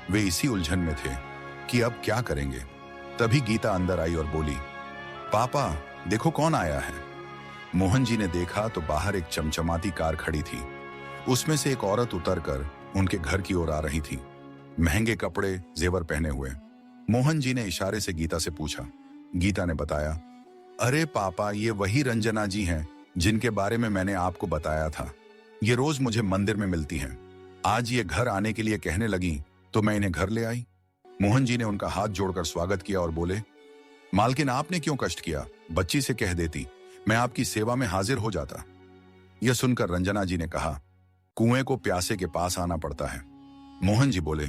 वे इसी उलझन में थे कि अब क्या करेंगे। तभी गीता अंदर आई और बोली, पापा देखो कौन आया है। मोहन जी ने देखा तो बाहर एक चमचमाती कार खड़ी थी। उसमें से एक औरत उतरकर उनके घर की ओर आ रही थी, महंगे कपड़े जेवर पहने हुए। मोहन जी ने इशारे से गीता से पूछा। गीता ने बताया, अरे पापा ये वही रंजना जी हैं जिनके बारे में मैंने आपको बताया था। ये रोज मुझे मंदिर में मिलती हैं। आज ये घर आने के लिए कहने लगी तो मैं इन्हें घर ले आई। मोहन जी ने उनका हाथ जोड़कर स्वागत किया और बोले, मालकिन आपने क्यों कष्ट किया, बच्ची से कह देती, मैं आपकी सेवा में हाजिर हो जाता। यह सुनकर रंजना जी ने कहा, कुएं को प्यासे के पास आना पड़ता है। मोहन जी बोले,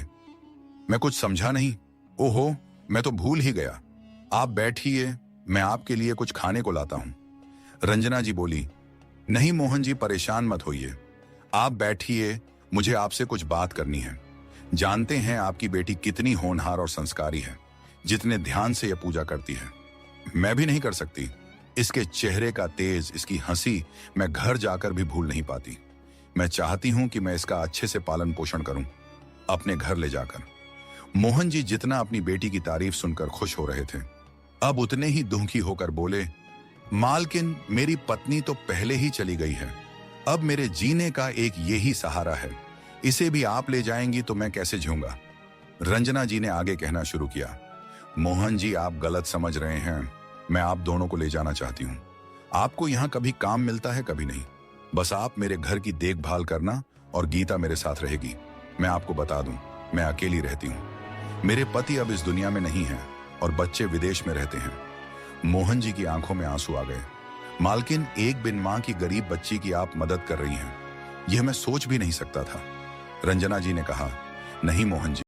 मैं कुछ समझा नहीं। ओहो, मैं तो भूल ही गया। आप बैठिए, मैं आपके लिए कुछ खाने को लाता हूं। रंजना जी बोली, नहीं मोहन जी परेशान मत होइए, आप बैठिए, मुझे आपसे कुछ बात करनी है। जानते हैं आपकी बेटी कितनी होनहार और संस्कारी है, जितने ध्यान से यह पूजा करती है। मैं भी नहीं कर सकती। इसके चेहरे का तेज, इसकी हंसी मैं घर जाकर भी भूल नहीं पाती। मैं चाहती हूं कि मैं इसका अच्छे से पालन पोषण करूं, अपने घर ले जाकर। मोहन जी जितना अपनी बेटी की तारीफ सुनकर खुश हो रहे थे, अब उतने ही दुखी होकर बोले, मालकिन मेरी पत्नी तो पहले ही चली गई है, अब मेरे जीने का एक यही सहारा है। इसे भी आप ले जाएंगी तो मैं कैसे जीऊंगा। रंजना जी ने आगे कहना शुरू किया, मोहन जी आप गलत समझ रहे हैं, मैं आप दोनों को ले जाना चाहती हूँ। आपको यहाँ कभी काम मिलता है कभी नहीं। बस आप मेरे घर की देखभाल करना और गीता मेरे साथ रहेगी। मैं आपको बता दूं, मैं अकेली रहती हूँ। मेरे पति अब इस दुनिया में नहीं है और बच्चे विदेश में रहते हैं। मोहन जी की आंखों में आंसू आ गए। मालकिन एक बिन मां की गरीब बच्ची की आप मदद कर रही हैं, यह मैं सोच भी नहीं सकता था। रंजना जी ने कहा, नहीं मोहन जी,